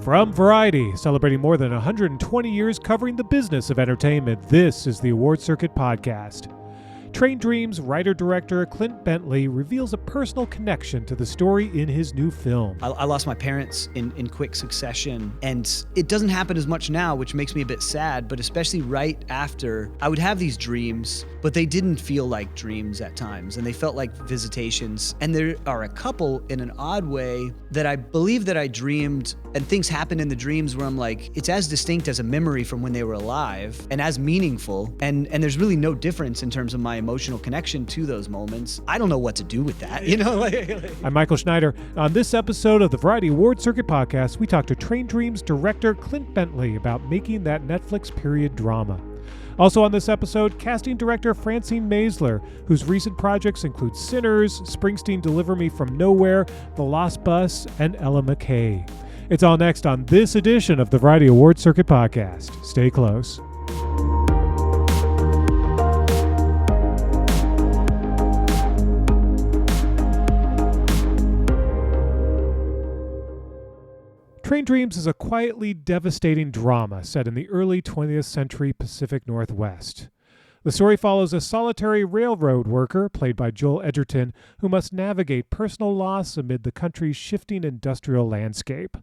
From Variety, celebrating more than 120 years covering the business of entertainment, this is the Award Circuit Podcast. Train Dreams writer-director Clint Bentley reveals a personal connection to the story in his new film. I lost my parents in quick succession, and it doesn't happen as much now, which makes me a bit sad, but especially right after, I would have these dreams, but they didn't feel like dreams at times, and they felt like visitations. And there are a couple, in an odd way, that I believe that I dreamed, and things happen in the dreams where I'm like, it's as distinct as a memory from when they were alive, and as meaningful, and there's really no difference in terms of my emotional connection to those moments. I don't know what to do with that, you know? I'm Michael Schneider. On this episode of the Variety Award Circuit Podcast, we talk to Train Dreams director Clint Bentley about making that Netflix period drama. Also on this episode, casting director Francine Maisler, whose recent projects include Sinners, Springsteen Deliver Me From Nowhere, The Lost Bus, and Ella McCay. It's all next on this edition of the Variety Award Circuit Podcast. Stay close. Train Dreams is a quietly devastating drama set in the early 20th century Pacific Northwest. The story follows a solitary railroad worker, played by Joel Edgerton, who must navigate personal loss amid the country's shifting industrial landscape.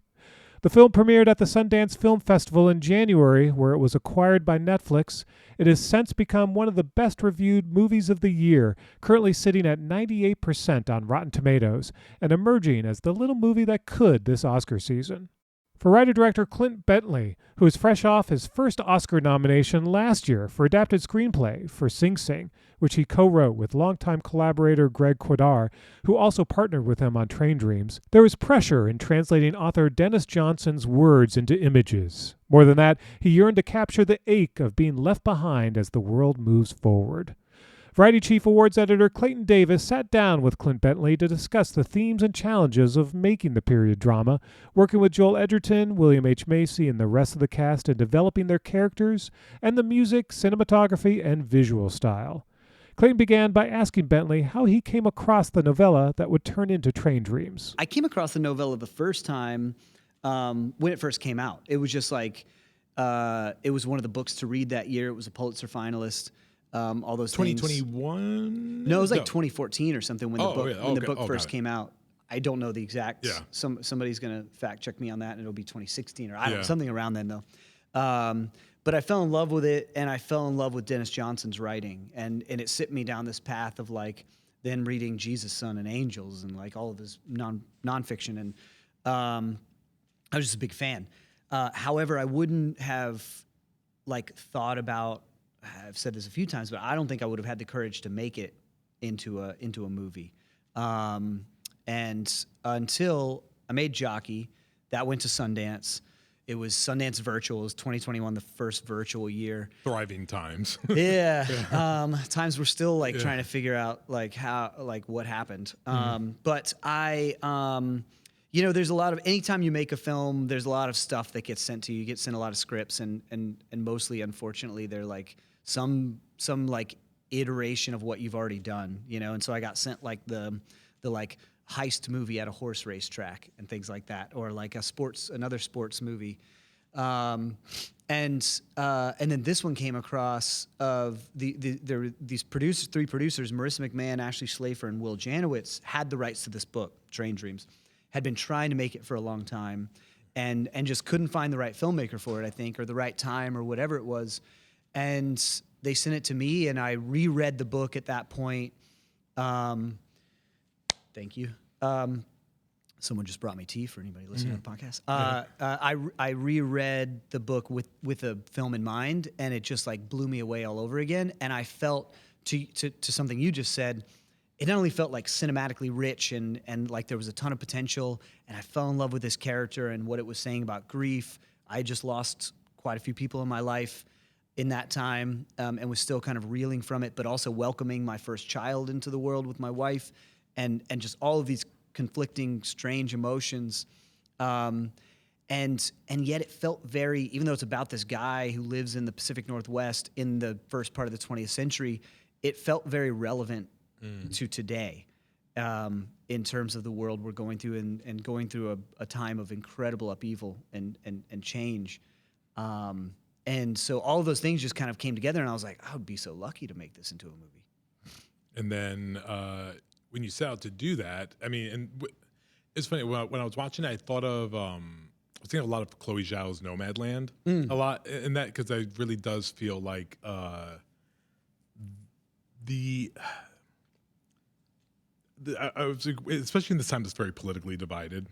The film premiered at the Sundance Film Festival in January, where it was acquired by Netflix. It has since become one of the best-reviewed movies of the year, currently sitting at 98% on Rotten Tomatoes, and emerging as the little movie that could this Oscar season. For writer-director Clint Bentley, who is fresh off his first Oscar nomination last year for adapted screenplay for Sing Sing, which he co-wrote with longtime collaborator Greg Quadar, who also partnered with him on Train Dreams, there was pressure in translating author Dennis Johnson's words into images. More than that, he yearned to capture the ache of being left behind as the world moves forward. Variety Chief Awards editor Clayton Davis sat down with Clint Bentley to discuss the themes and challenges of making the period drama, working with Joel Edgerton, William H. Macy, and the rest of the cast in developing their characters, and the music, cinematography, and visual style. Clayton began by asking Bentley how he came across the novella that would turn into Train Dreams. I came across the novella the first time when it first came out. It was just like, it was one of the books to read that year. It was a Pulitzer finalist. All those 2021? No, it was like 2014 or something when the book first it. came out. I don't know the exact. Yeah. Somebody's gonna fact check me on that, and it'll be 2016 or I don't know, something around then though. But I fell in love with it, and I fell in love with Dennis Johnson's writing, and it set me down this path of like then reading Jesus, Son, and Angels, and like all of his nonfiction, and I was just a big fan. However, I wouldn't have like thought about. I've said this a few times, but I don't think I would have had the courage to make it into a movie. And until I made Jockey, that went to Sundance. It was Sundance Virtual. It was 2021, the first virtual year. Thriving times. Yeah. Times we're still like trying to figure out like how, like what happened. But I, there's a lot of, anytime you make a film, there's a lot of stuff that gets sent to you. You get sent a lot of scripts, and mostly, unfortunately, they're like some like iteration of what you've already done, and so I got sent like the like heist movie at a horse race track and things like that, or like another sports movie, and then this one came across of there were these three producers, Marissa McMahon, Ashley Schlafer, and Will Janowitz, had the rights to this book, Train Dreams, had been trying to make it for a long time, and just couldn't find the right filmmaker for it, I think, or the right time, or whatever it was. And they sent it to me, and I reread the book at that point. Thank you. Someone just brought me tea for anybody listening to the podcast. I reread the book with a film in mind, and it just like blew me away all over again. And I felt, to something you just said, it not only felt like cinematically rich and like there was a ton of potential, and I fell in love with this character and what it was saying about grief. I just lost quite a few people in my life in that time, and was still kind of reeling from it, but also welcoming my first child into the world with my wife, and just all of these conflicting, strange emotions. And yet it felt very, even though it's about this guy who lives in the Pacific Northwest in the first part of the 20th century, it felt very relevant to today. in terms of the world we're going through and going through a time of incredible upheaval and change. And so all of those things just kind of came together, and I was like, I would be so lucky to make this into a movie. And then when you set out to do that, I mean, it's funny, when I was watching it, I thought of, I was thinking of a lot of Chloe Zhao's Nomadland, a lot, in that, because it really does feel like I was, especially in this time that's very politically divided.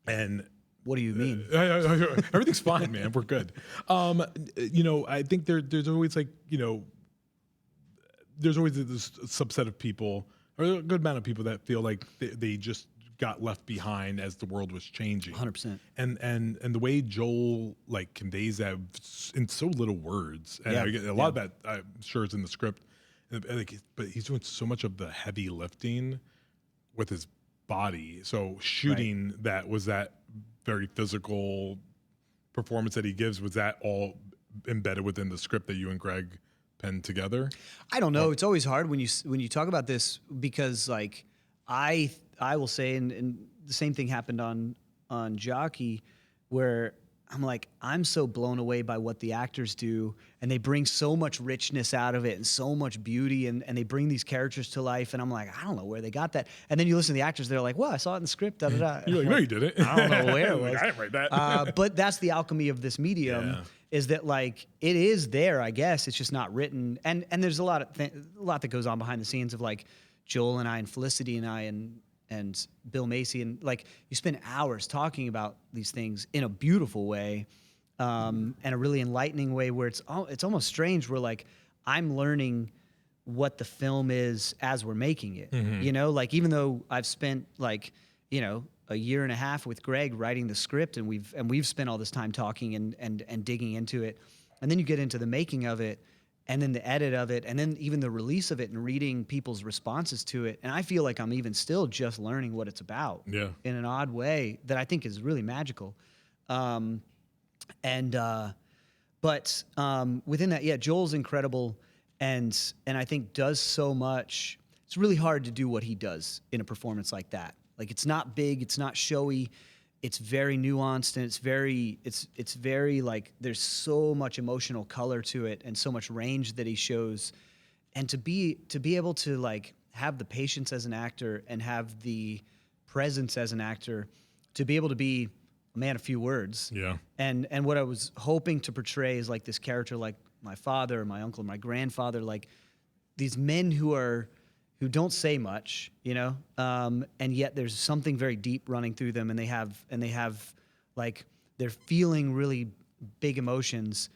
And what do you mean? Everything's fine, man. We're good. I think there's always like, there's always this subset of people, or a good amount of people, that feel like they just got left behind as the world was changing. 100%. And the way Joel like conveys that in so little words, and a lot of that I'm sure is in the script, but he's doing so much of the heavy lifting with his body. So shooting that very physical performance that he gives, was that all embedded within the script that you and Greg penned together? I don't know. It's always hard when you talk about this, because like I will say, and the same thing happened on Jockey, where I'm like, I'm so blown away by what the actors do, and they bring so much richness out of it and so much beauty, and they bring these characters to life, and I'm like, I don't know where they got that. And then you listen to the actors, they're like, well, I saw it in the script, da da da. You're like, no, you didn't. I don't know where it was. I didn't write that. But that's the alchemy of this medium, is that like it is there, I guess. It's just not written, and there's a lot that goes on behind the scenes of like Joel and I and Felicity and I and Bill Macy, and like you spend hours talking about these things in a beautiful way, and a really enlightening way, where it's almost strange. Where like I'm learning what the film is as we're making it. Like even though I've spent like a year and a half with Greg writing the script, and we've spent all this time talking and digging into it, and then you get into the making of it, and then the edit of it, and then even the release of it, and reading people's responses to it. And I feel like I'm even still just learning what it's about in an odd way that I think is really magical. But within that, Joel's incredible, and I think does so much. It's really hard to do what he does in a performance like that. Like, it's not big, it's not showy. It's very nuanced, and it's very like there's so much emotional color to it and so much range that he shows. And to be able to like have the patience as an actor and have the presence as an actor, to be able to be a man of few words. Yeah. And what I was hoping to portray is like this character, like my father, my uncle, my grandfather, like these men who don't say much, and yet there's something very deep running through them, and they have like they're feeling really big emotions,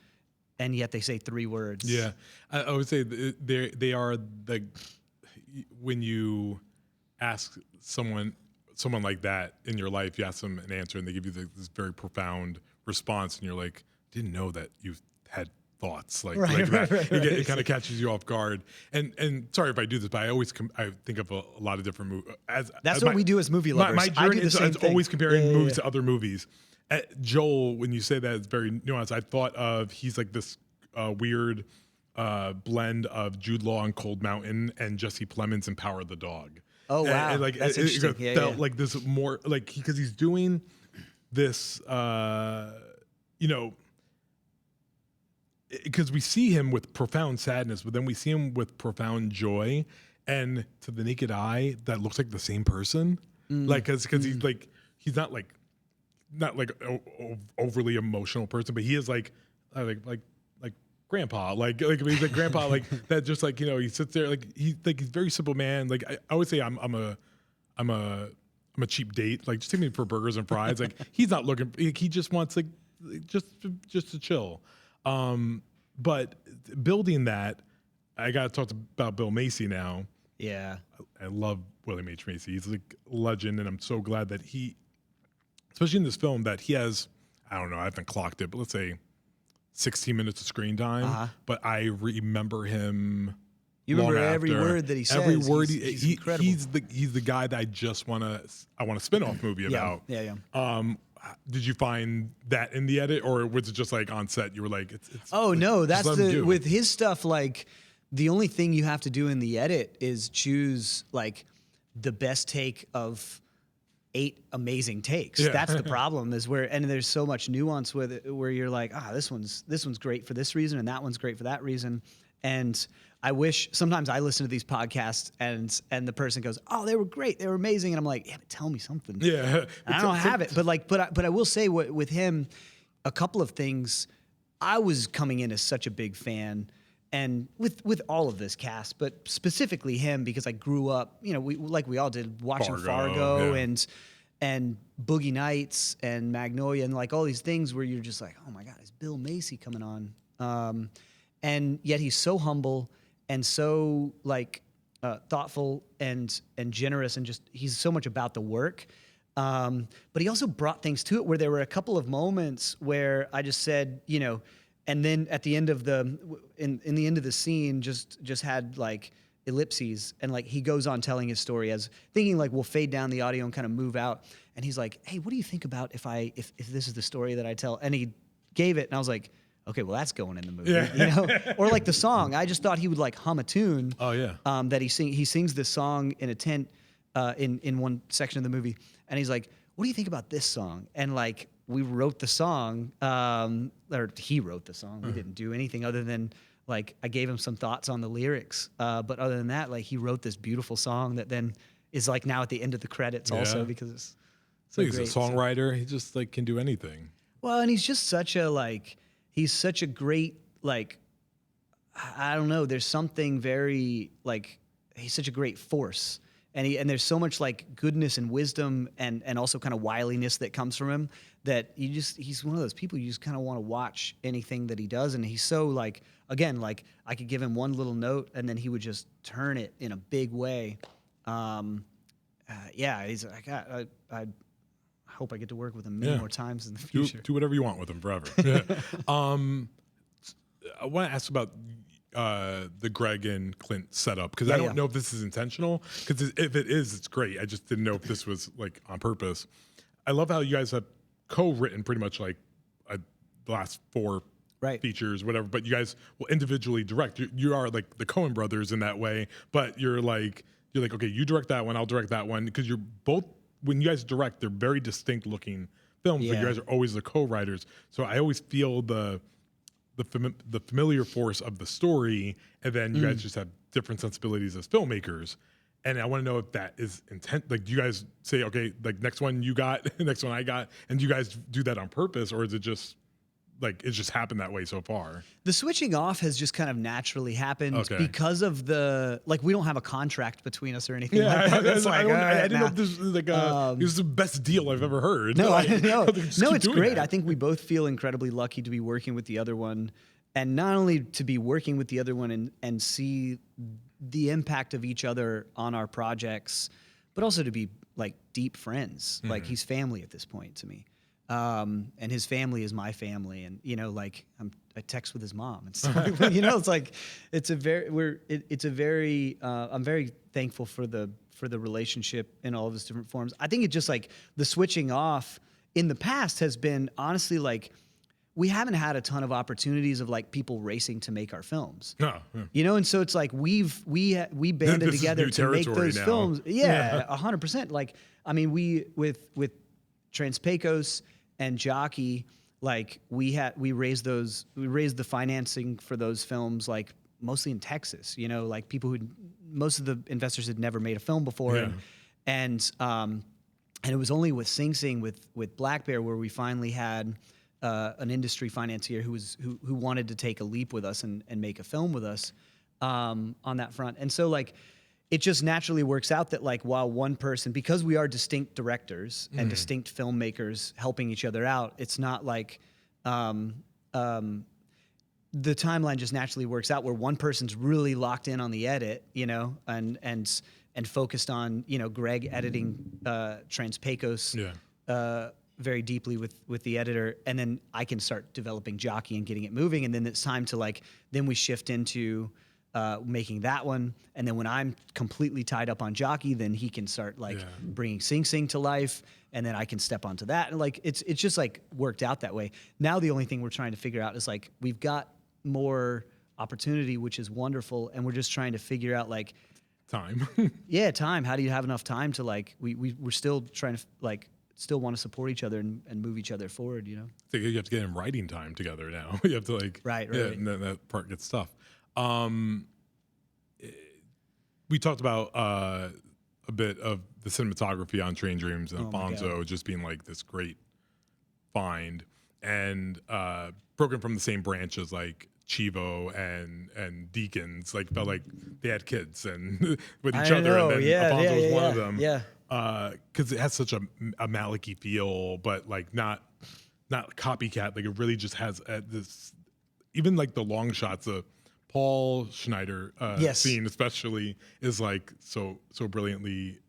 and yet they say 3 words. Yeah, I would say they are when you ask someone like that in your life, you ask them an answer, and they give you this very profound response, and you're like, didn't know that you've had thoughts like that. Right. It kind of catches you off guard. And sorry if I do this, but I think of a lot of different movies. That's what we do as movie lovers. My journey is always comparing movies to other movies. Joel, when you say that, it's very nuanced. I thought of, he's like this weird blend of Jude Law in Cold Mountain and Jesse Plemons in Power of the Dog. Oh, wow. And like, that's interesting. It felt like this more, like, because he's doing this, because we see him with profound sadness, but then we see him with profound joy, and to the naked eye, that looks like the same person. Like, because he's not like overly emotional person, but he is like grandpa, like he's like grandpa, like that. Just like, he sits there, like he's very simple man. Like I always say, I'm a cheap date. Like, just take me for burgers and fries. Like, he's not looking. He just wants just to chill. But building that, I got to talk about Bill Macy now. Yeah. I love William H. Macy. He's like a legend, and I'm so glad that he, especially in this film, that he has, I don't know, I haven't clocked it, but let's say 16 minutes of screen time. But I remember him. You remember every word that he says. Every word. He's incredible. He's the guy that I want a spin-off movie about. Yeah. Did you find that in the edit, or was it just like on set? You were like, it's oh no, that's with his stuff. Like, the only thing you have to do in the edit is choose like the best take of 8 amazing takes. That's the problem, is and there's so much nuance with it, where you're like, this one's great for this reason and that one's great for that reason. And I wish sometimes I listen to these podcasts and the person goes, oh, they were great, they were amazing, and I'm like, yeah, but tell me something. Yeah, I don't have it, but I will say with him, a couple of things. I was coming in as such a big fan, and with all of this cast, but specifically him, because I grew up, we all did, watching Fargo and Boogie Nights and Magnolia and like all these things where you're just like, oh my God, is Bill Macy coming on? And yet he's so humble and so like thoughtful and generous, and just he's so much about the work. But he also brought things to it where there were a couple of moments where I just said, and then at the end of in the end of the scene, just had like ellipses, and like he goes on telling his story as thinking like we'll fade down the audio and kind of move out. And he's like, hey, what do you think about if this is the story that I tell? And he gave it, and I was like, okay, well that's going in the movie, Or like the song, I just thought he would like hum a tune. Oh yeah. That he sings this song in a tent in one section of the movie, and he's like, what do you think about this song? And like we wrote the song, or he wrote the song. We didn't do anything other than like I gave him some thoughts on the lyrics, but other than that, like he wrote this beautiful song that then is like now at the end of the credits also, because it's so he's great. A songwriter. He just like can do anything. Well, and he's just such a great, like, I don't know, there's something very, like, he's such a great force. And there's so much, like, goodness and wisdom and also kind of wiliness that comes from him that he's one of those people you just kind of want to watch anything that he does. And he's so, like, again, like, I could give him one little note and then he would just turn it in a big way. He's like, I hope I get to work with him many more times in the future. Do whatever you want with him forever. I want to ask about the Greg and Clint setup, because I don't know if this is intentional, because if it is, it's great. I just didn't know if this was like on purpose. I love how you guys have co-written pretty much like the last 4 features, whatever, but you guys will individually direct. You are like the Coen brothers in that way, but you're like, okay, you direct that one, I'll direct that one, because you're both, when you guys direct, they're very distinct looking films, but you guys are always the co-writers. So I always feel the familiar force of the story, and then you guys just have different sensibilities as filmmakers. And I want to know if that is intent. Like, do you guys say, okay, like next one you got, next one I got, and do you guys do that on purpose, or is it just like it's just happened that way so far? The switching off has just kind of naturally happened because of we don't have a contract between us or anything like that. I didn't know if this was like this is the best deal I've ever heard. No, it's great. I think we both feel incredibly lucky to be working with the other one, and not only to be working with the other one and see the impact of each other on our projects, but also to be like deep friends. Like he's family at this point to me. And his family is my family, and I text with his mom and stuff. It's like I'm very thankful for the relationship in all of its different forms. I think it's just like the switching off in the past has been honestly like we haven't had a ton of opportunities of like people racing to make our films. No, and so it's like we banded together to make those films. Yeah, 100%. Like I mean, we with Transpecos and Jockey, like we raised the financing for those films like mostly in Texas, like people most of the investors had never made a film before, and it was only with Sing Sing with Black Bear where we finally had an industry financier who wanted to take a leap with us and make a film with us on that front. And so like it just naturally works out that like while one person, because we are distinct directors and distinct filmmakers helping each other out, it's not like the timeline just naturally works out where one person's really locked in on the edit, and focused on, Greg editing Transpecos very deeply with the editor, and then I can start developing Jockey and getting it moving, and then it's time to then we shift into making that one, and then when I'm completely tied up on Jockey, then he can start bringing Sing Sing to life, and then I can step onto that, and it's just worked out that way. Now the only thing we're trying to figure out is we've got more opportunity, which is wonderful, and we're just trying to figure out Time. Yeah, time. How do you have enough time to like? We're still trying to like still want to support each other and move each other forward. You know. So you have to get in writing time together now. You have to like Right. and then that part gets tough. We talked about a bit of the cinematography on Train Dreams and Alfonso just being like this great find, and broken from the same branch as like Chivo and Deacons, like felt like they had kids and with each other, and then Alfonso was one of them. Yeah, because it has such a Malicky feel, but like not copycat. Like it really just has this. Even like the long shots of Paul Schneider scene, especially, is like so brilliantly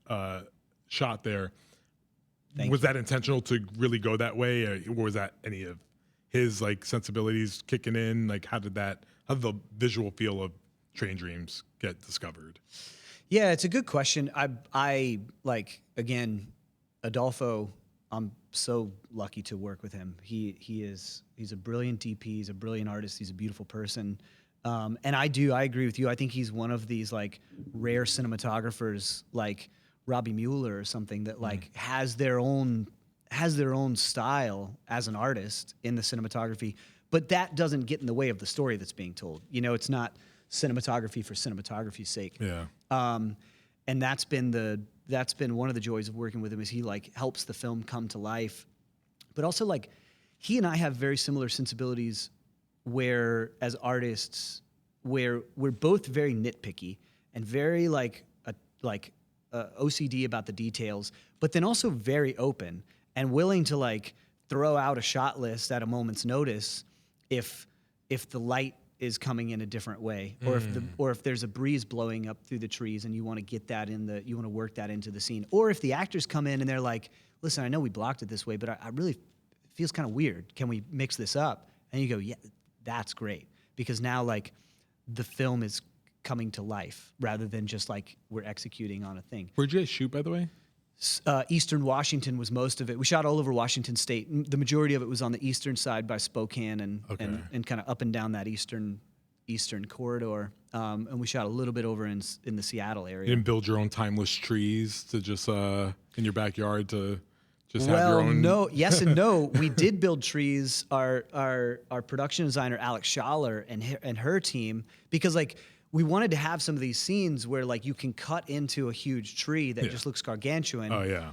shot there. Was that intentional to really go that way, or was that any of his like sensibilities kicking in? Like how did the visual feel of Train Dreams get discovered? Yeah, it's a good question. I like, again, Adolfo, I'm so lucky to work with him. He's a brilliant DP, he's a brilliant artist, he's a beautiful person. And I agree with you. I think he's one of these like rare cinematographers like Robbie Mueller or something that like has their own style as an artist in the cinematography, but that doesn't get in the way of the story that's being told. You know, it's not cinematography for cinematography's sake. Yeah. And that's been one of the joys of working with him, is he like helps the film come to life. But also like he and I have very similar sensibilities where as artists where we're both very nitpicky and very OCD about the details, but then also very open and willing to like throw out a shot list at a moment's notice if the light is coming in a different way, or if there's a breeze blowing up through the trees and you want to get that you want to work that into the scene, or if the actors come in and they're like, listen, I know we blocked it this way, but I really, it feels kind of weird. Can we mix this up? And you go, yeah, that's great, because now like the film is coming to life rather than just like we're executing on a thing. Where'd you guys shoot, by the way? Eastern Washington was most of it. We shot all over Washington State. The majority of it was on the eastern side by Spokane and kind of up and down that eastern corridor. And we shot a little bit over in the Seattle area. You didn't build your own timeless trees to just in your backyard to just have your own? No, yes and no. We did build trees. Our production designer Alex Schaller and her team, because like we wanted to have some of these scenes where like you can cut into a huge tree that just looks gargantuan. Oh yeah,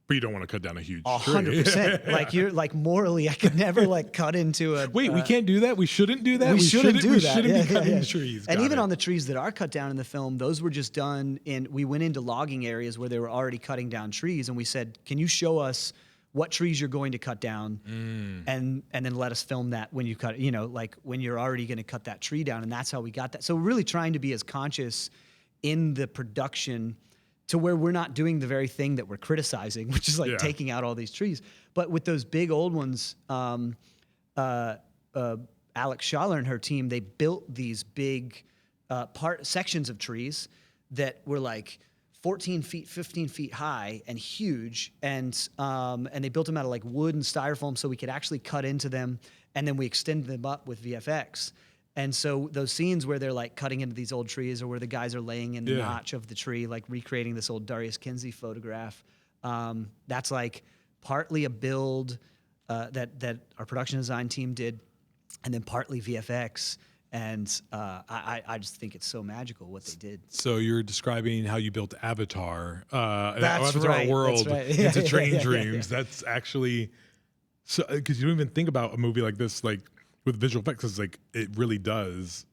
but you don't want to cut down a huge tree. 100%. Like you're like morally, I could never like cut into a. Wait, we can't do that. We shouldn't do that. We shouldn't do that. We shouldn't be cutting trees. And even on the trees that are cut down in the film, those were just done we went into logging areas where they were already cutting down trees, and we said, "Can you show us what trees you're going to cut down, and then let us film that when you cut, like when you're already going to cut that tree down." And that's how we got that. So we're really trying to be as conscious in the production to where we're not doing the very thing that we're criticizing, which is like taking out all these trees. But with those big old ones, Alex Schaller and her team, they built these big sections of trees that were like 14 feet, 15 feet high and huge, and they built them out of like wood and styrofoam so we could actually cut into them, and then we extended them up with VFX. And so those scenes where they're like cutting into these old trees, or where the guys are laying in the notch of the tree, like recreating this old Darius Kinsey photograph, that's like partly a build that our production design team did, and then partly VFX. And I just think it's so magical what they did. So you're describing how you built Avatar, Avatar right, world that's right. into Train Dreams. That's actually so, because you don't even think about a movie like this, like with visual effects, because like it really does.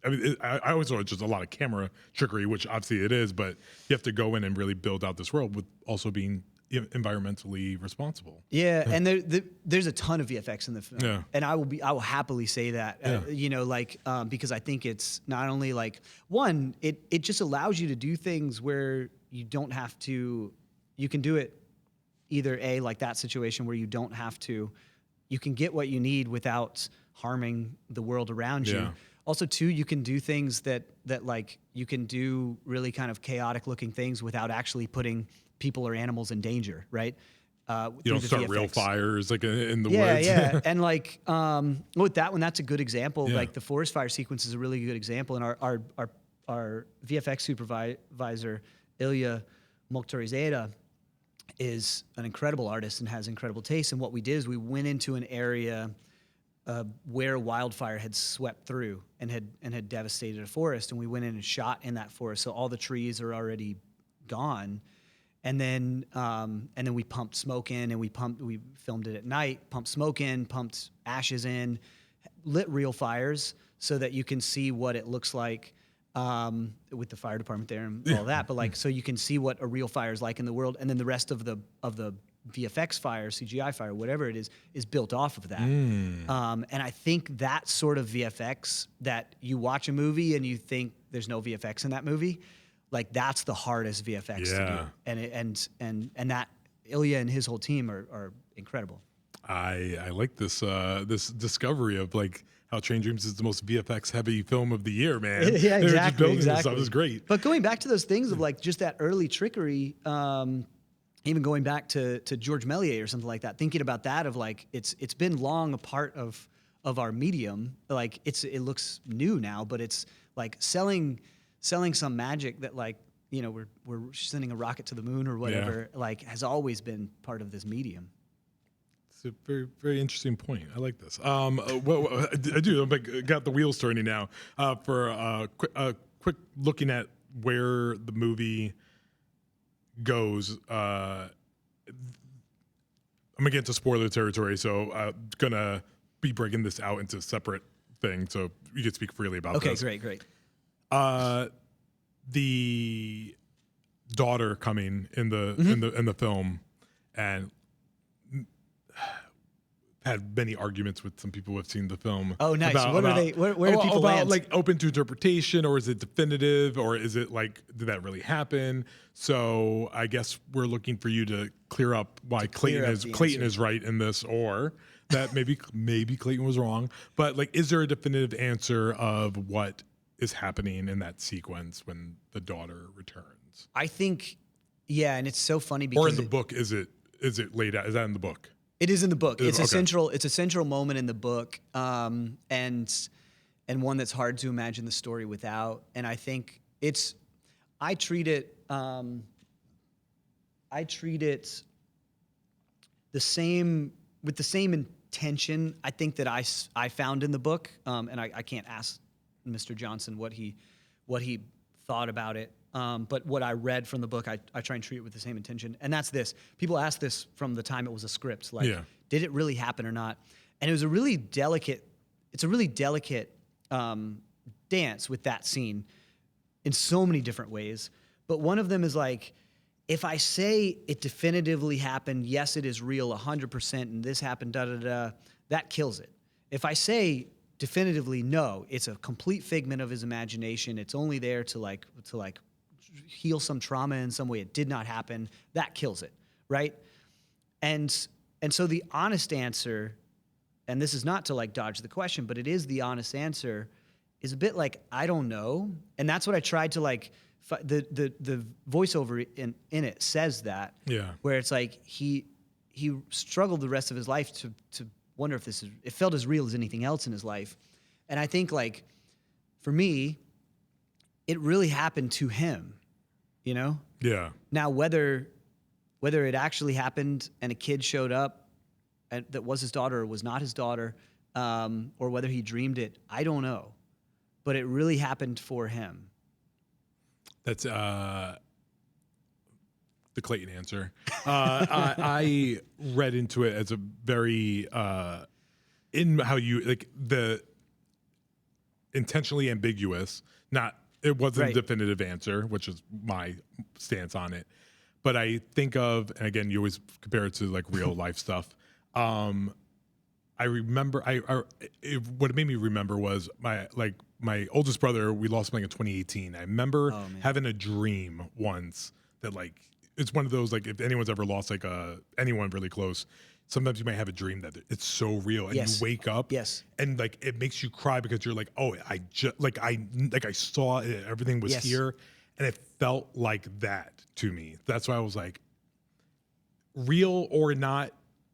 I mean, I always thought it's just a lot of camera trickery, which obviously it is, but you have to go in and really build out this world with also being environmentally responsible. Yeah, and there's a ton of VFX in the film, and I will happily say that, because I think it's not only like one, it just allows you to do things where you don't have to. You can do it either like that situation where you don't have to. You can get what you need without harming the world around you. Also, too, you can do things that like you can do really kind of chaotic looking things without actually putting people or animals in danger, right? You don't start real fires like in the woods. Yeah. And like with that one, that's a good example. Like the forest fire sequence is a really good example. And our VFX supervisor, Ilya Mokhtarizadeh, is an incredible artist and has incredible taste. And what we did is we went into an area where wildfire had swept through and had devastated a forest, and we went in and shot in that forest. So all the trees are already gone, and then we pumped smoke in, and we filmed it at night, pumped smoke in, pumped ashes in, lit real fires so that you can see what it looks like with the fire department there and all that. But like, so you can see what a real fire is like in the world, and then the rest of the VFX fire, CGI fire, whatever it is built off of that. And I think that sort of VFX that you watch a movie and you think there's no VFX in that movie, like that's the hardest VFX to do. And that Ilya and his whole team are incredible. I like this this discovery of like how Train Dreams is the most VFX heavy film of the year, man. Yeah, exactly. Just building this stuff is great. But going back to those things of like just that early trickery, even going back to George Méliès or something like that, thinking about that of like it's been long a part of our medium. Like it looks new now, but it's like selling some magic that like, you know, we're sending a rocket to the moon or whatever, like has always been part of this medium. It's a very, very interesting point. I like this. I do. I'm like, got the wheels turning now. For a quick looking at where the movie goes. I'm gonna get into spoiler territory, so I'm gonna be breaking this out into a separate thing, so you can speak freely about this. Okay, great. The daughter coming in the in the film, and had many arguments with some people who have seen the film. Oh, nice. Where do people land? Like open to interpretation, or is it definitive, or is it like, did that really happen? So I guess we're looking for you to clear up why Clayton is right in this, or that maybe Clayton was wrong. But like, is there a definitive answer of what is happening in that sequence when the daughter returns? I think, yeah, and it's so funny because or in the book, is it laid out? Is that in the book? It is in the book. It's okay. a central moment in the book, and one that's hard to imagine the story without. And I think I treat it the same with the same intention. I think that I found in the book, and I can't ask Mr. Johnson what he thought about it. But what I read from the book, I try and treat it with the same intention. And that's this. People ask this from the time it was a script. Like, did it really happen or not? And it was a really delicate dance with that scene in so many different ways. But one of them is like, if I say it definitively happened, yes, it is real 100%, and this happened, that kills it. If I say definitively, no, it's a complete figment of his imagination, it's only there to like heal some trauma in some way, it did not happen, that kills it, right? And so the honest answer, and this is not to like dodge the question, but it is the honest answer, is a bit like, I don't know. And that's what I tried to like, the voiceover in it says that, where it's like he struggled the rest of his life to wonder if it felt as real as anything else in his life. And I think like, for me, it really happened to him, you know? Yeah. Now, whether it actually happened and a kid showed up and that was his daughter or was not his daughter, or whether he dreamed it, I don't know. But it really happened for him. That's the Clayton answer. I read into it as a very in how you like the intentionally ambiguous. It wasn't a definitive answer, which is my stance on it. But I think of, and again, you always compare it to like real life stuff. I remember, what it made me remember was my oldest brother, we lost him like in 2018. I remember having a dream once that like, it's one of those, like if anyone's ever lost like anyone really close, sometimes you might have a dream that it's so real and you wake up and like it makes you cry because you're like, oh, I saw it, everything was here, and it felt like that to me. That's why I was like, real or not,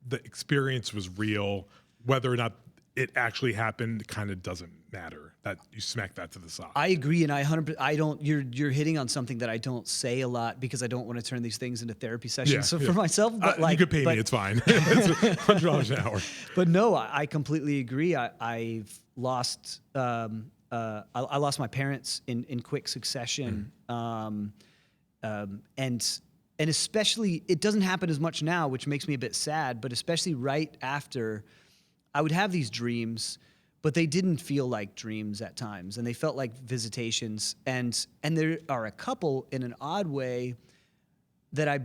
the experience was real. Whether or not it actually happened kind of doesn't matter. That you smack that to the side. I agree, and I don't. You're hitting on something that I don't say a lot because I don't want to turn these things into therapy sessions for myself. But you could pay me; it's fine. It's $100 an hour. But no, I completely agree. I've lost. I lost my parents in quick succession, and especially it doesn't happen as much now, which makes me a bit sad. But especially right after, I would have these dreams, but they didn't feel like dreams at times, and they felt like visitations. And there are a couple in an odd way that I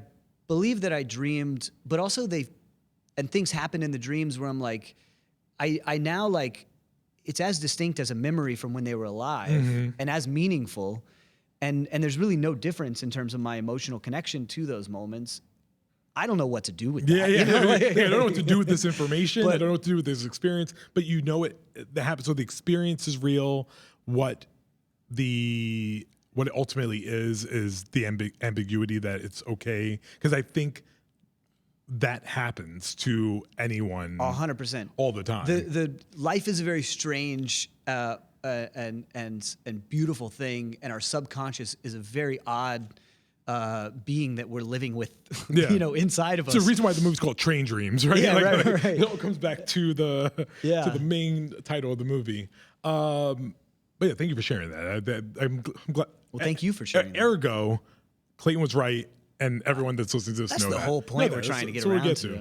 believe that I dreamed, but also things happen in the dreams where I'm like, I now like, it's as distinct as a memory from when they were alive and as meaningful. And there's really no difference in terms of my emotional connection to those moments. I don't know what to do with that. Yeah. You know? I don't know what to do with this information. I don't know what to do with this experience, but you know it that happens. So the experience is real. What it ultimately is the ambiguity that it's okay. Because I think that happens to anyone 100% all the time. The life is a very strange and beautiful thing, and our subconscious is a very odd being that we're living with, inside of us. It's the reason why the movie's called Train Dreams, right? Yeah, right. It all comes back to the main title of the movie. But yeah, thank you for sharing that. I'm glad. Well, thank you for sharing that. Ergo, Clayton was right, and everyone that's listening to this That's know the that. whole point we're trying to get around to.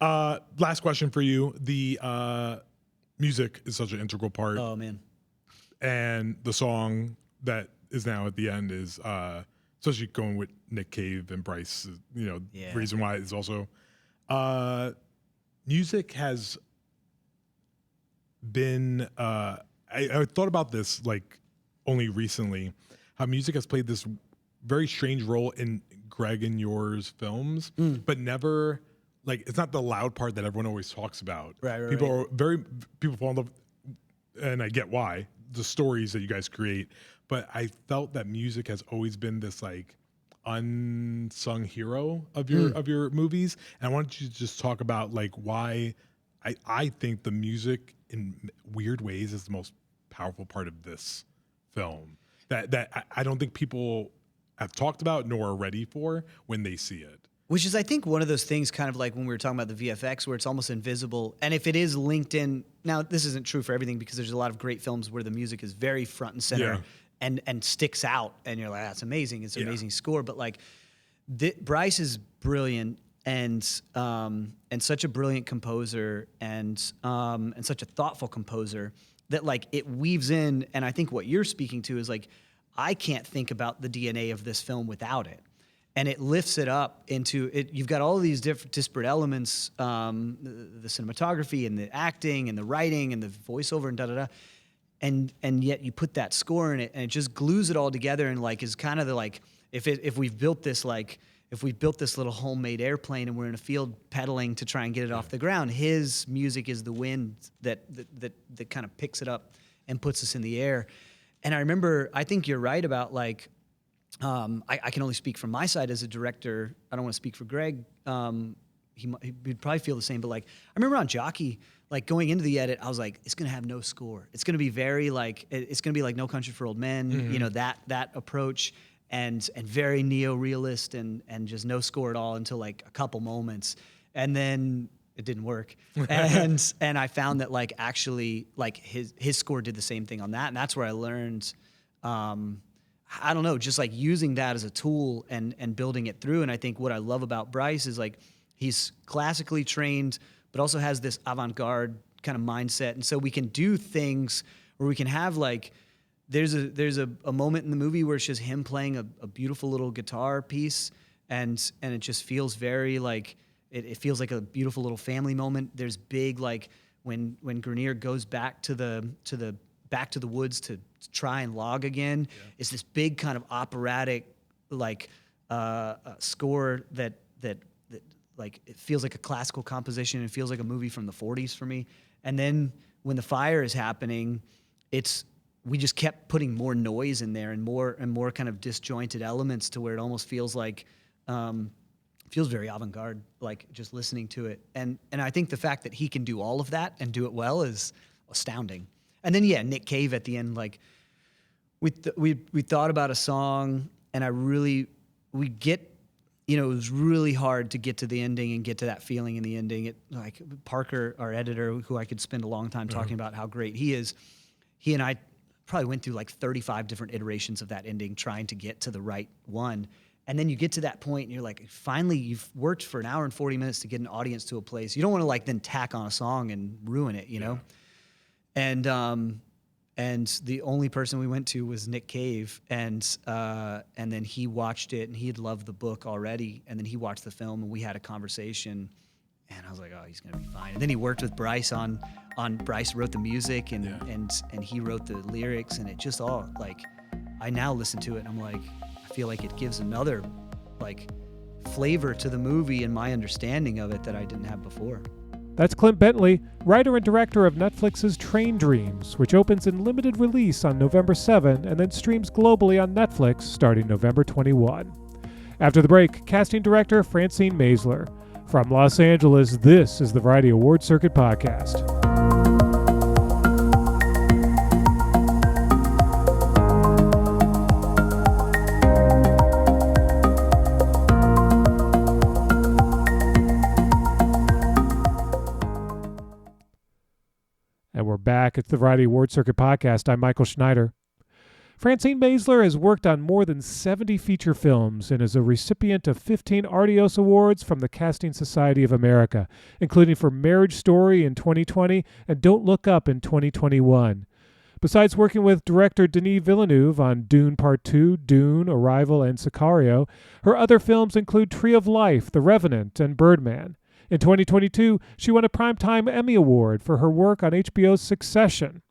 All right. Last question for you. The music is such an integral part. Oh, man. And the song that is now at the end is, especially going with Nick Cave and Bryce, the reason why is also, music has been, I thought about this like only recently, how music has played this very strange role in Greg and yours films, but never, like, it's not the loud part that everyone always talks about. Right. People fall in love, and I get why, the stories that you guys create, but I felt that music has always been this like unsung hero of your movies, and I wanted you to just talk about like why I think the music in weird ways is the most powerful part of this film that I don't think people have talked about nor are ready for when they see it. Which is, I think, one of those things kind of like when we were talking about the VFX where it's almost invisible. And if it is linked in, now this isn't true for everything because there's a lot of great films where the music is very front and center and sticks out. And you're like, that's amazing. It's an amazing score. But like Bryce is brilliant and such a brilliant composer and such a thoughtful composer that like it weaves in. And I think what you're speaking to is like, I can't think about the DNA of this film without it. And it lifts it up into it. You've got all of these different disparate elements, the cinematography and the acting and the writing and the voiceover and da-da-da. And yet you put that score in it and it just glues it all together and like is kind of the like, if we've built this little homemade airplane and we're in a field pedaling to try and get it off the ground, his music is the wind that kind of picks it up and puts us in the air. And I remember, I think you're right about like, I can only speak from my side as a director. I don't want to speak for Greg. He'd probably feel the same, but like, I remember on Jockey, like going into the edit, I was like, it's going to have no score. It's going to be very like, it's going to be like No Country for Old Men, that approach and very neo-realist and just no score at all until like a couple moments. And then it didn't work. And I found that like, actually like his score did the same thing on that. And that's where I learned, I don't know, just like using that as a tool and building it through. And I think what I love about Bryce is like he's classically trained, but also has this avant-garde kind of mindset. And so we can do things where we can have like, there's a moment in the movie where it's just him playing a beautiful little guitar piece and it just feels very like, it feels like a beautiful little family moment. There's big, like when Grenier goes back to the woods to try and log again. It's this big kind of operatic like score that like it feels like a classical composition. It feels like a movie from the 40s for me. And then when the fire is happening, we just kept putting more noise in there and more kind of disjointed elements to where it almost feels like feels very avant-garde, like just listening to it. And I think the fact that he can do all of that and do it well is astounding. And then Nick Cave at the end, like we thought about a song, and it was really hard to get to the ending and get to that feeling in the ending. Like Parker, our editor, who I could spend a long time talking about how great he is, he and I probably went through like 35 different iterations of that ending trying to get to the right one. And then you get to that point and you're like, finally, you've worked for an hour and 40 minutes to get an audience to a place. You don't want to like then tack on a song and ruin it, you know? And the only person we went to was Nick Cave, and then he watched it, and he had loved the book already, and then he watched the film, and we had a conversation, and I was like, oh, he's gonna be fine. And then he worked with Bryce on Bryce wrote the music, and he wrote the lyrics, and it just all like, I now listen to it, and I'm like, I feel like it gives another like flavor to the movie and my understanding of it that I didn't have before. That's Clint Bentley, writer and director of Netflix's Train Dreams, which opens in limited release on November 7 and then streams globally on Netflix starting November 21. After the break, casting director Francine Maisler. From Los Angeles, this is the Variety Award Circuit Podcast. And we're back. It's the Variety Award Circuit Podcast. I'm Michael Schneider. Francine Maisler has worked on more than 70 feature films and is a recipient of 15 Artios Awards from the Casting Society of America, including for Marriage Story in 2020 and Don't Look Up in 2021. Besides working with director Denis Villeneuve on Dune Part 2, Dune, Arrival, and Sicario, her other films include Tree of Life, The Revenant, and Birdman. In 2022, she won a Primetime Emmy Award for her work on HBO's Succession.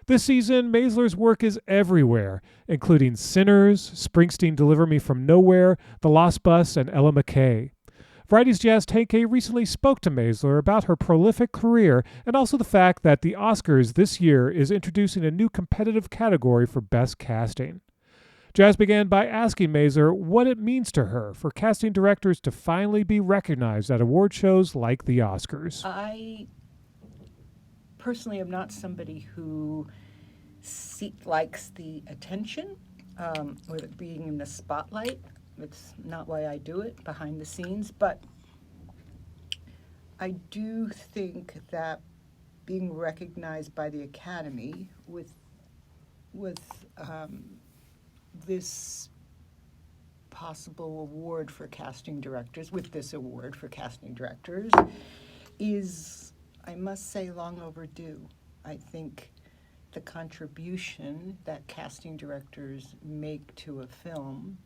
This season, Maisler's work is everywhere, including Sinners, Springsteen Deliver Me From Nowhere, The Lost Bus, and Ella McCay. Variety's Jazz Teinke recently spoke to Maisler about her prolific career and also the fact that the Oscars this year is introducing a new competitive category for Best Casting. Jazz began by asking Maisler what it means to her for casting directors to finally be recognized at award shows like the Oscars. I personally am not somebody who likes the attention or being in the spotlight. It's not why I do it behind the scenes, but I do think that being recognized by the Academy with this possible award for casting directors, with this award for casting directors, is, I must say, long overdue. I think the contribution that casting directors make to a film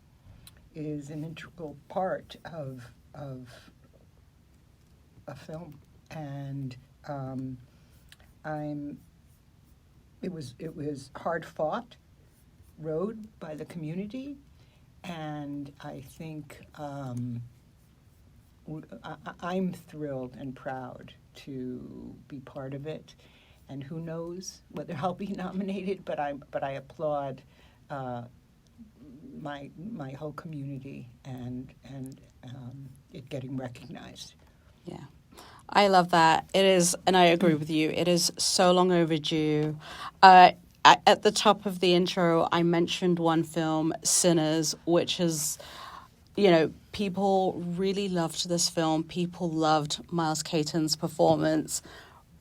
is an integral part of a film, and it was hard fought road by the community, and I think I'm thrilled and proud to be part of it, and who knows whether I'll be nominated, but I applaud my whole community and it getting recognized. Yeah. I love that. It is, and I agree with you, it is so long overdue. At the top of the intro, I mentioned one film, Sinners, which is, people really loved this film. People loved Miles Caton's performance.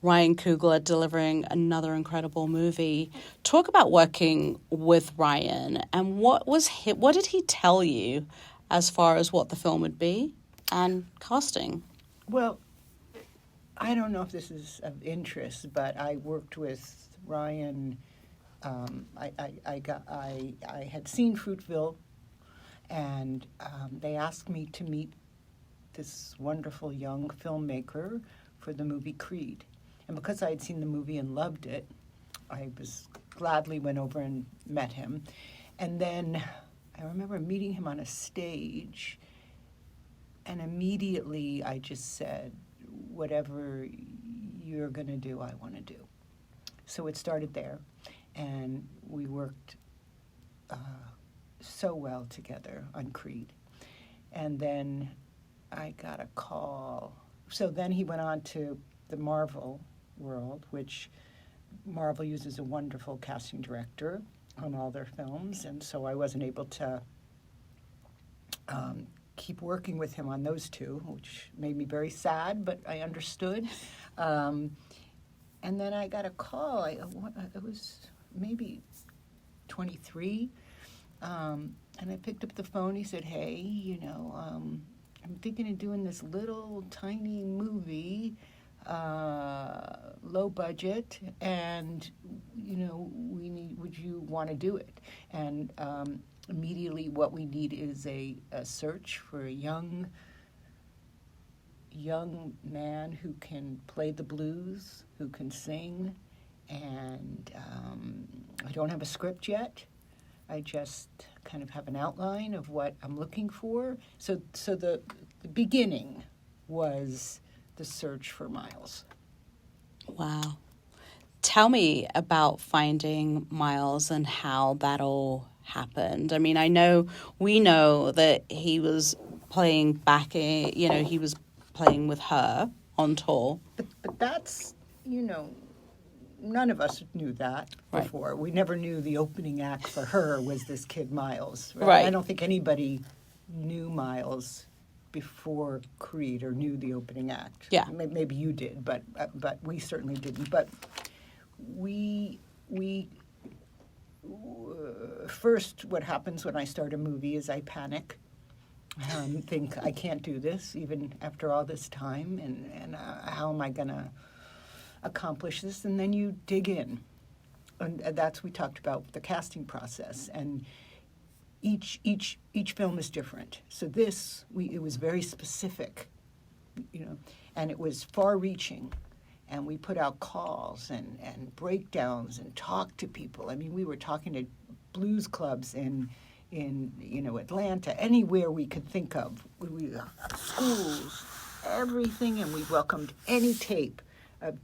Ryan Coogler delivering another incredible movie. Talk about working with Ryan, and what did he tell you as far as what the film would be and casting? Well, I don't know if this is of interest, but I worked with Ryan. I had seen Fruitville, and they asked me to meet this wonderful young filmmaker for the movie Creed. And because I had seen the movie and loved it, I gladly went over and met him. And then I remember meeting him on a stage, and immediately I just said, whatever you're going to do, I want to do. So it started there, and we worked so well together on Creed. And then I got a call. So then he went on to the Marvel world, which Marvel uses a wonderful casting director on all their films, and so I wasn't able to keep working with him on those two, which made me very sad, but I understood. And then I got a call. It was maybe 23, and I picked up the phone. He said, "Hey, I'm thinking of doing this little tiny movie, low budget, and would you want to do it?" And immediately, what we need is a search for a young man who can play the blues, who can sing, and I don't have a script yet. I just kind of have an outline of what I'm looking for. So the beginning was the search for Miles. Wow. Tell me about finding Miles and how that all happened. I mean, we know that he was playing back, he was playing with her on tour. But that's, none of us knew that before. Right. We never knew the opening act for her was this kid Miles. Right? I don't think anybody knew Miles before Creed or knew the opening act. Yeah. Maybe you did, but we certainly didn't. But we first, what happens when I start a movie is I panic. Think I can't do this even after all this time, and how am I going to accomplish this? And then you dig in, and we talked about the casting process, and each film is different. So it was very specific, and it was far-reaching, and we put out calls and breakdowns and talked to people. I mean, we were talking to blues clubs in Atlanta, anywhere we could think of. We schools, everything, and we welcomed any tape of,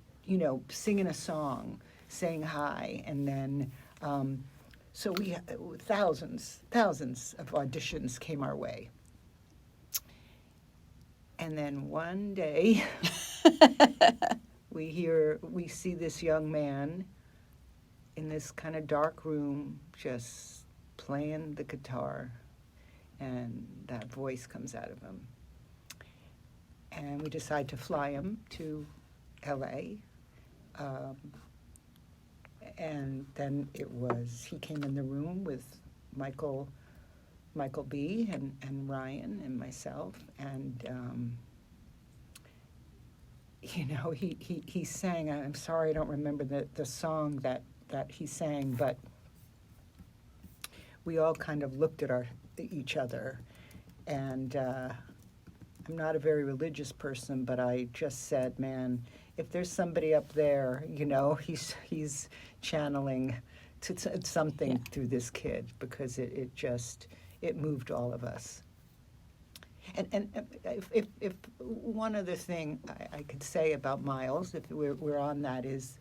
singing a song, saying hi, and then so we thousands of auditions came our way. And then one day we see this young man in this kind of dark room just playing the guitar, and that voice comes out of him. And we decide to fly him to L.A., and then he came in the room with Michael B. and Ryan and myself, and he sang. I'm sorry I don't remember the song that he sang, but we all kind of looked at each other, and I'm not a very religious person, but I just said, man, if there's somebody up there, he's channeling something through this kid, because it moved all of us. And if one other thing I could say about Miles, if we're on that, is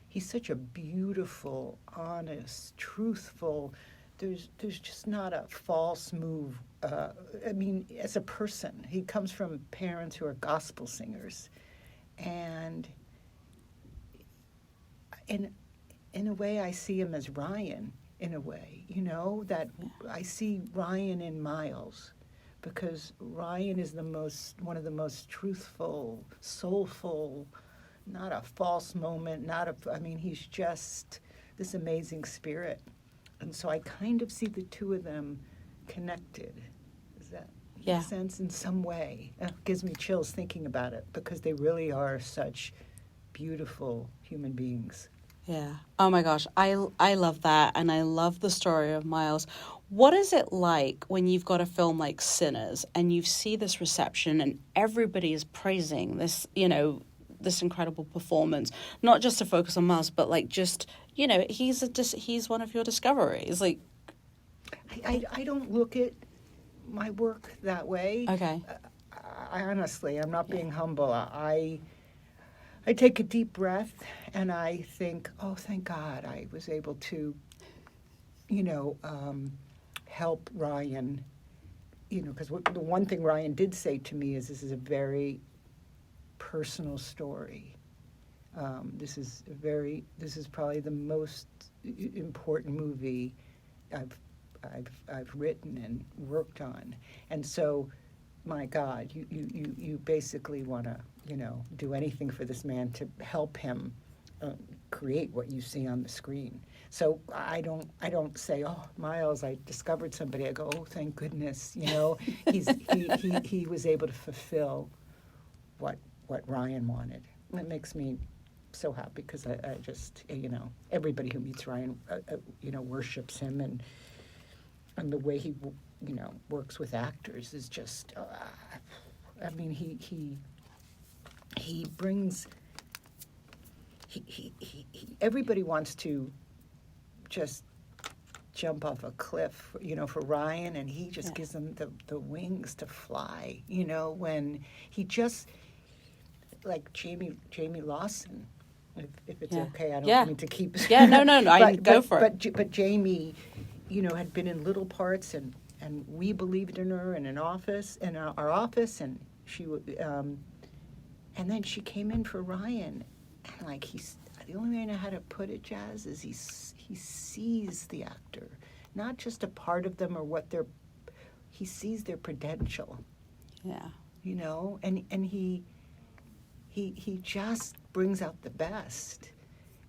he's such a beautiful, honest, truthful. There's just not a false move. As a person, he comes from parents who are gospel singers, and in a way, I see him as Ryan. In a way, that I see Ryan in Miles, because Ryan is one of the most truthful, soulful, not a false moment, he's just this amazing spirit. And so I kind of see the two of them connected. Does that make sense in some way? It gives me chills thinking about it, because they really are such beautiful human beings. Yeah. Oh my gosh. I love that. And I love the story of Miles. What is it like when you've got a film like Sinners and you see this reception and everybody is praising this, this incredible performance, not just to focus on Miles, but he's one of your discoveries. I don't look at my work that way. Okay. I honestly, I'm not being humble. I take a deep breath and I think, oh, thank God I was able to, help Ryan, because the one thing Ryan did say to me is, this is a very personal story. This is probably the most important movie I've written and worked on, and so, my God, you basically want to do anything for this man to help him create what you see on the screen. So I don't say, oh, Miles, I discovered somebody. I go, oh, thank goodness, he was able to fulfill what Ryan wanted. And it makes me so happy because I just, everybody who meets Ryan, worships him, and the way he, works with actors is just, I mean, he brings, everybody wants to just jump off a cliff, for Ryan, and he just gives them the wings to fly, when he just, like Jamie Lawson, if it's okay, I don't mean to keep... Yeah, no, I go for it. But Jamie, had been in little parts, and we believed in her in our office, and she would, and then she came in for Ryan, and like the only way I know how to put it, Jazz, is he sees the actor, not just a part of them or he sees their potential. Yeah. And he just brings out the best.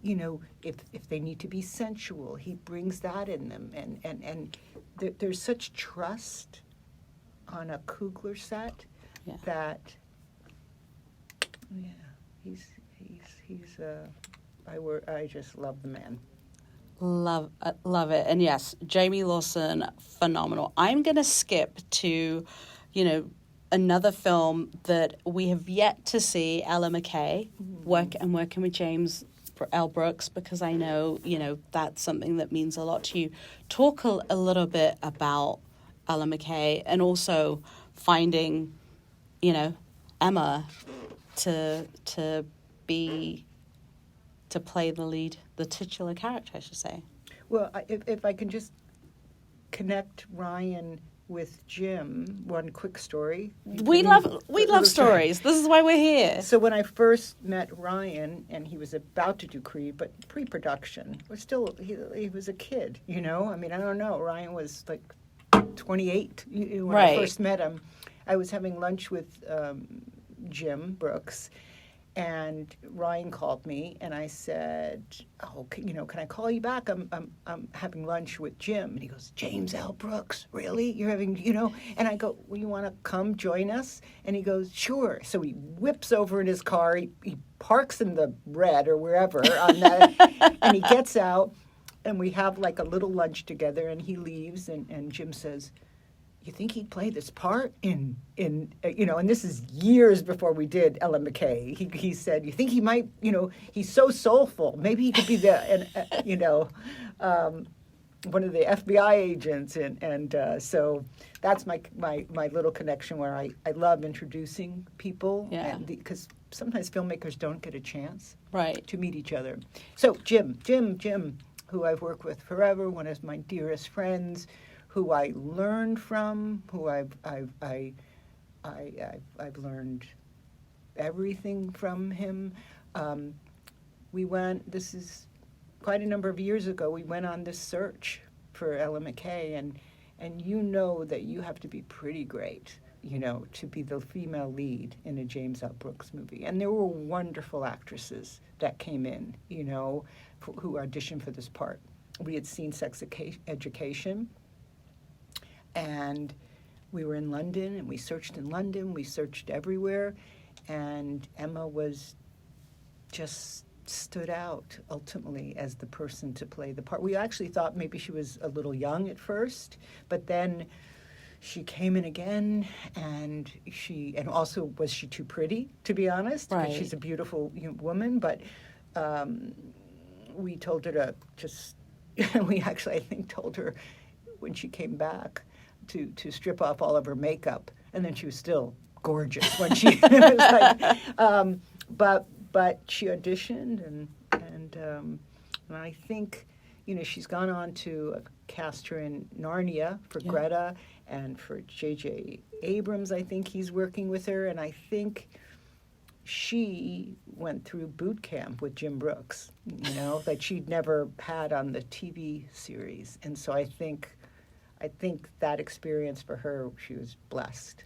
If they need to be sensual, he brings that in them, and there's such trust on a Coogler set that I just love the man. Love it. And yes, Jamie Lawson, phenomenal. I'm going to skip to, another film that we have yet to see, Ella McCay, working with James L. Brooks, because I know, that's something that means a lot to you. Talk a little bit about Ella McCay, and also finding, Emma to play the titular character, I should say. Well, if I can just connect Ryan with Jim, one quick story. We love stories. This is why we're here. So when I first met Ryan, and he was about to do Creed, but pre-production, he was a kid, I mean, I don't know. Ryan was like 28 when I first met him. I was having lunch with Jim Brooks, and Ryan called me, and I said, "Oh, can I call you back? I'm having lunch with Jim." And he goes, "James L. Brooks, really? You're having, And I go, "Well, you want to come join us?" And he goes, "Sure." So he whips over in his car. He parks in the red or wherever on that, and he gets out, and we have like a little lunch together. And he leaves, and Jim says, "You think he'd play this part in and this is years before we did Ella McCay." He said, "You think he might, he's so soulful. Maybe he could be one of the FBI agents." And so that's my little connection where I love introducing people. Yeah. Because sometimes filmmakers don't get a chance to meet each other. So Jim, who I've worked with forever, one of my dearest friends, who I learned from, who I've learned everything from him. This is quite a number of years ago, we went on this search for Ella McCay, and that you have to be pretty great, to be the female lead in a James L. Brooks movie. And there were wonderful actresses that came in, who auditioned for this part. We had seen Sex Education, and we were in London, and we searched in London, we searched everywhere, and Emma just stood out ultimately as the person to play the part. We actually thought maybe she was a little young at first, but then she came in again, and also was she too pretty, to be honest? Right. She's a beautiful woman, but we told her to just, we actually, I think, told her when she came back to strip off all of her makeup, and then she was still gorgeous when she was like, but she auditioned, and I think she's gone on to cast her in Narnia for Greta, and for J.J. Abrams. I think he's working with her, and I think she went through boot camp with Jim Brooks, that she'd never had on the TV series. And so I think that experience for her, she was blessed,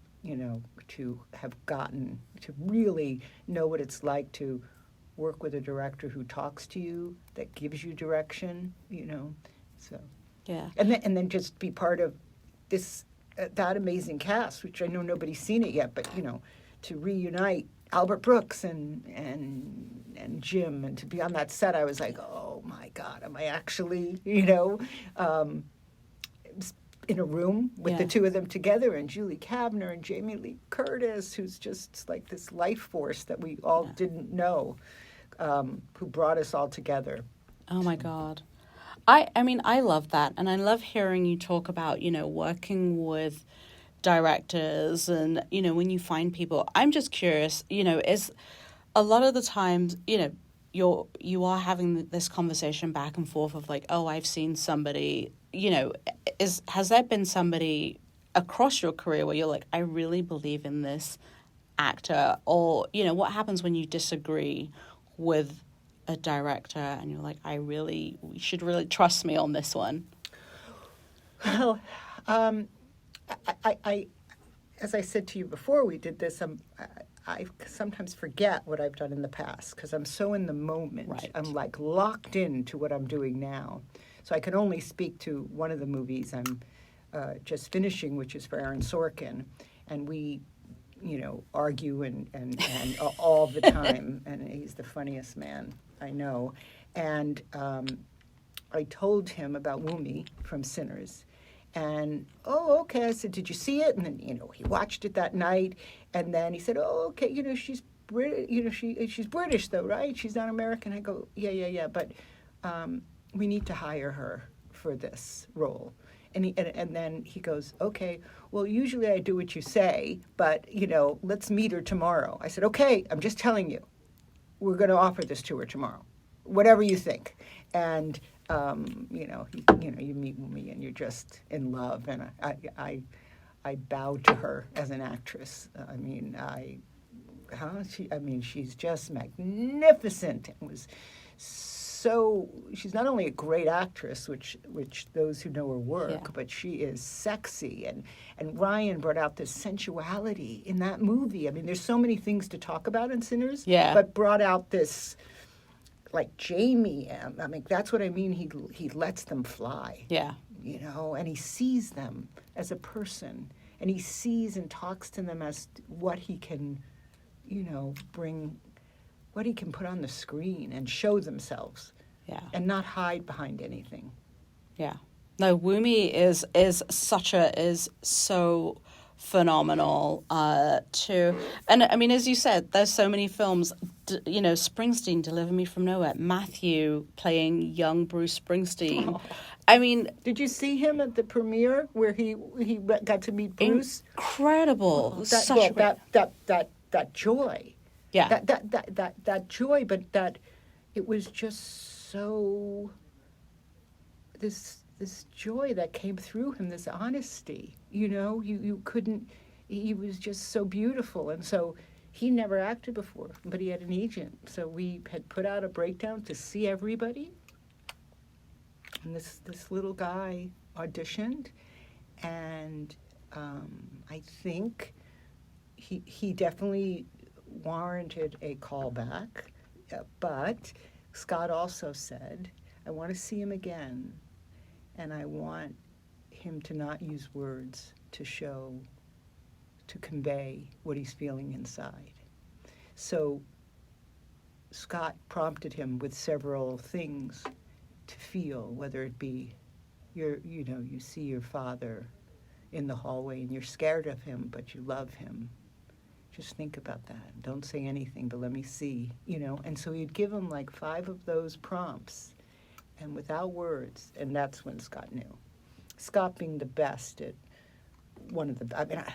to have gotten to really know what it's like to work with a director who talks to you, that gives you direction, So Yeah. and then just be part of this that amazing cast, which I know nobody's seen it yet, but to reunite Albert Brooks and Jim, and to be on that set, I was like, oh my God, am I actually in a room with the two of them together, and Julie Kavner and Jamie Lee Curtis, who's just like this life force that we all didn't know, who brought us all together. Oh my God. I mean, I love that. And I love hearing you talk about, working with directors and, when you find people. I'm just curious, is a lot of the times, you are having this conversation back and forth of like, oh, I've seen somebody, has there been somebody across your career where you're like, I really believe in this actor? Or, what happens when you disagree with a director and you're like, we should really trust me on this one? Well, I as I said to you before we did this, I sometimes forget what I've done in the past because I'm so in the moment. Right. I'm like locked into what I'm doing now. So I can only speak to one of the movies I'm just finishing, which is for Aaron Sorkin. And we, argue and all the time. And he's the funniest man I know. And I told him about Wumi from Sinners. And, oh, okay, I said, did you see it? And then, he watched it that night. And then he said, oh, okay, she's she's British though, right? She's not American. I go, yeah. But we need to hire her for this role. And then he goes, okay, well, usually I do what you say, but, let's meet her tomorrow. I said, okay, I'm just telling you, we're going to offer this to her tomorrow, whatever you think. And, you meet me and you're just in love. And I bowed to her as an actress. She's just magnificent. It was so, she's not only a great actress, which those who know her work, but she is sexy. And Ryan brought out this sensuality in that movie. I mean, there's so many things to talk about in Sinners, but brought out this, like Jamie, that's what I mean. He lets them fly. Yeah. And he sees them as a person, and he sees and talks to them as what he can, bring, what he can put on the screen and show themselves. Yeah. And not hide behind anything. Yeah. No, Wumi is so phenomenal too. And I mean, as you said, there's so many films, Springsteen, Deliver Me From Nowhere, Matthew playing young Bruce Springsteen. Oh. I mean, did you see him at the premiere where he got to meet Bruce? Incredible. That joy. Yeah. That joy, but that it was just so this joy that came through him, this honesty, you couldn't, he was just so beautiful. And so he never acted before, but he had an agent. So we had put out a breakdown to see everybody. And this little guy auditioned, and I think he definitely warranted a callback, but Scott also said, I want to see him again. And I want him to not use words to convey what he's feeling inside. So Scott prompted him with several things to feel, whether it be you see your father in the hallway and you're scared of him, but you love him. Just think about that. Don't say anything, but let me see, And so he'd give him like 5 of those prompts. And without words, and that's when Scott knew. Scott being the best at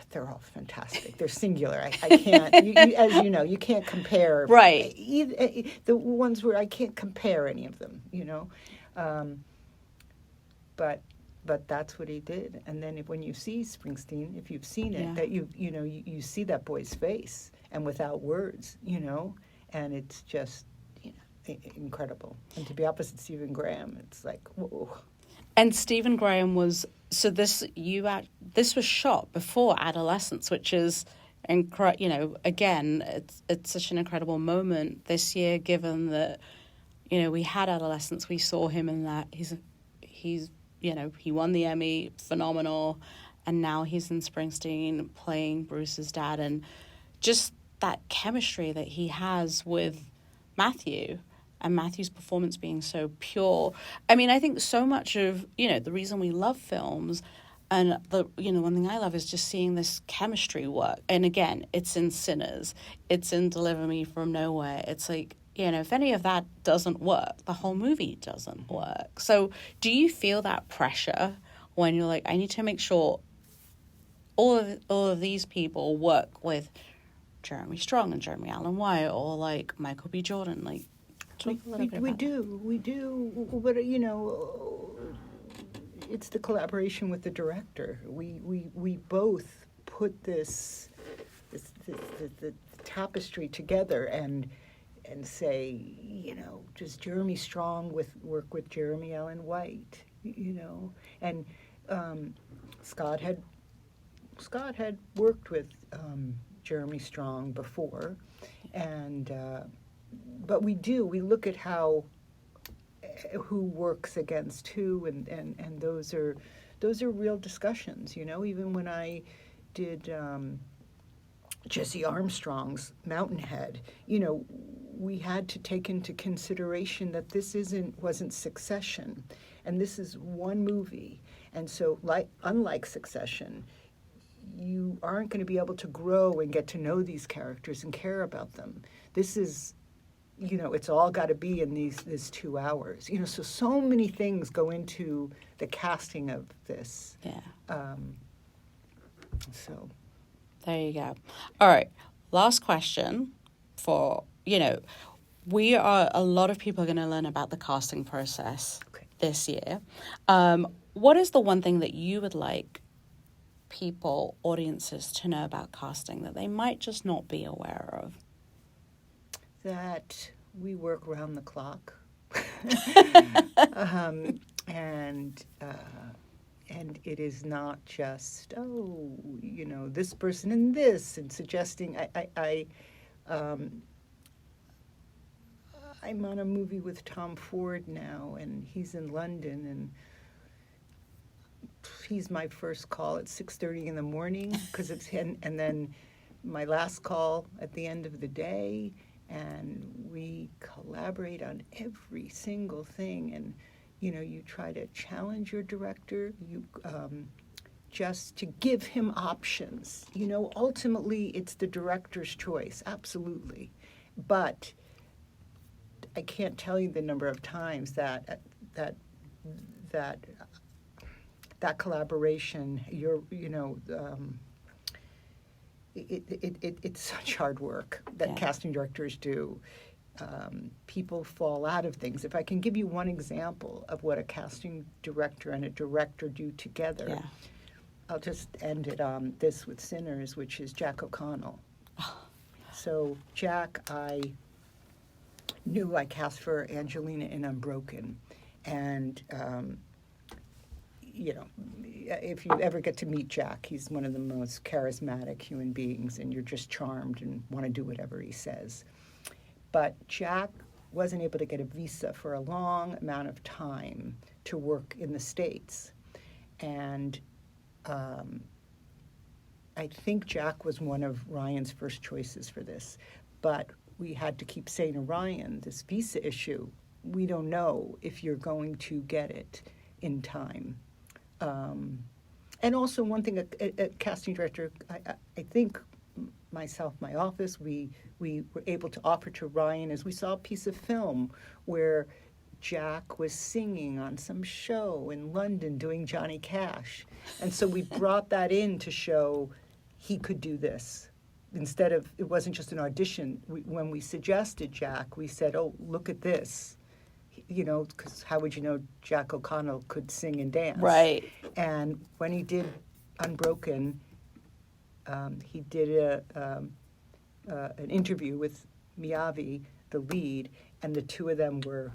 they're all fantastic. They're singular. I can't, as you know, you can't compare. Right. The ones where I can't compare any of them, But but that's what he did. And then when you see Springsteen, if you've seen it, that you see that boy's face, and without words, and it's just incredible. And to be opposite Stephen Graham, it's like, whoa. And Stephen Graham was this was shot before Adolescence, which is again, it's such an incredible moment this year, given that we had Adolescence, we saw him in that. He's he won the Emmy, phenomenal, and now he's in Springsteen playing Bruce's dad, and just that chemistry that he has with Matthew. And Matthew's performance being so pure. I mean, I think so much of, the reason we love films, and the one thing I love is just seeing this chemistry work. And again, it's in Sinners. It's in Deliver Me From Nowhere. It's like, if any of that doesn't work, the whole movie doesn't work. So do you feel that pressure when you're like, I need to make sure all of these people work with Jeremy Strong and Jeremy Allen White, or like Michael B. Jordan, like, we do, but it's the collaboration with the director. We both put this the tapestry together and say, does Jeremy Strong work with Jeremy Allen White, and Scott had worked with Jeremy Strong before, and. But we look at who works against who, and those are real discussions, even when I did Jesse Armstrong's Mountainhead, we had to take into consideration that this wasn't Succession, and this is one movie, and so unlike Succession, you aren't going to be able to grow and get to know these characters and care about them. This is it's all got to be in these 2 hours. So many things go into the casting of this. Yeah. So. There you go. All right. Last question for, a lot of people are going to learn about the casting process this year. What is the one thing that you would like audiences to know about casting that they might just not be aware of? That we work around the clock, and it is not just this person and this, and suggesting. I'm on a movie with Tom Ford now, and he's in London, and he's my first call at 6:30 in the morning because it's him, and then my last call at the end of the day. And we collaborate on every single thing, and you try to challenge your director, just to give him options. Ultimately it's the director's choice, absolutely, but I can't tell you the number of times that collaboration, it's such hard work that casting directors do. People fall out of things. If I can give you one example of what a casting director and a director do together, I'll just end it on this with Sinners, which is Jack O'Connell. So Jack, I knew I cast for Angelina in Unbroken, and if you ever get to meet Jack, he's one of the most charismatic human beings, and you're just charmed and want to do whatever he says. But Jack wasn't able to get a visa for a long amount of time to work in the States. And I think Jack was one of Ryan's first choices for this. But we had to keep saying to Ryan, this visa issue, we don't know if you're going to get it in time. And also one thing, a casting director, I think myself, my office, we were able to offer to Ryan is we saw a piece of film where Jack was singing on some show in London doing Johnny Cash. And so we brought that in to show he could do this. Instead of, it wasn't just an audition. When we suggested Jack, we said, oh, look at this. you know, because how would you know Jack O'Connell could sing and dance? Right. And when he did Unbroken, he did an interview with Miyavi, the lead, and the two of them were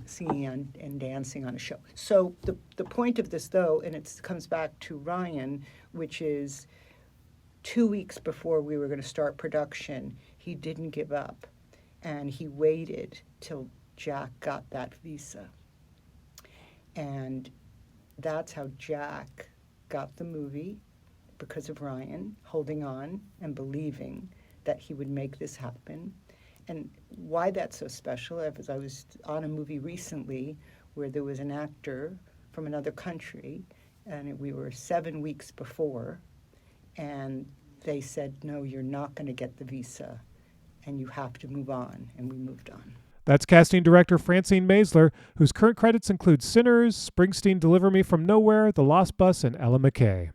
singing and dancing on a show. So the point of this, though, and it comes back to Ryan, which is 2 weeks before we were going to start production, he didn't give up, and he waited till Jack got that visa. And that's how Jack got the movie, because of Ryan holding on and believing that he would make this happen. And why that's so special, because I was on a movie recently where there was an actor from another country, and we were 7 weeks before, and they said, no, you're not going to get the visa, and you have to move on, and we moved on. That's casting director Francine Maisler, whose current credits include Sinners, Springsteen, Deliver Me From Nowhere, The Lost Bus, and Ella McCay.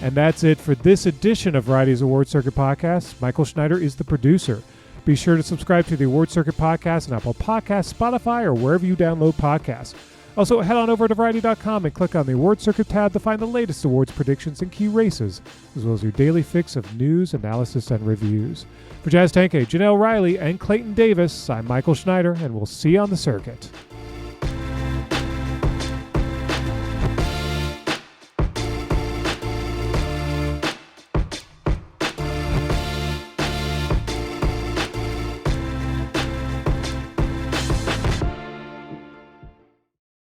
And that's it for this edition of Variety's Award Circuit Podcast. Michael Schneider is the producer. Be sure to subscribe to the Award Circuit Podcast on Apple Podcasts, Spotify, or wherever you download podcasts. Also, head on over to Variety.com and click on the Award Circuit tab to find the latest awards predictions and key races, as well as your daily fix of news, analysis, and reviews. For Jazz Tanke, Janelle Riley, and Clayton Davis, I'm Michael Schneider, and we'll see you on the circuit.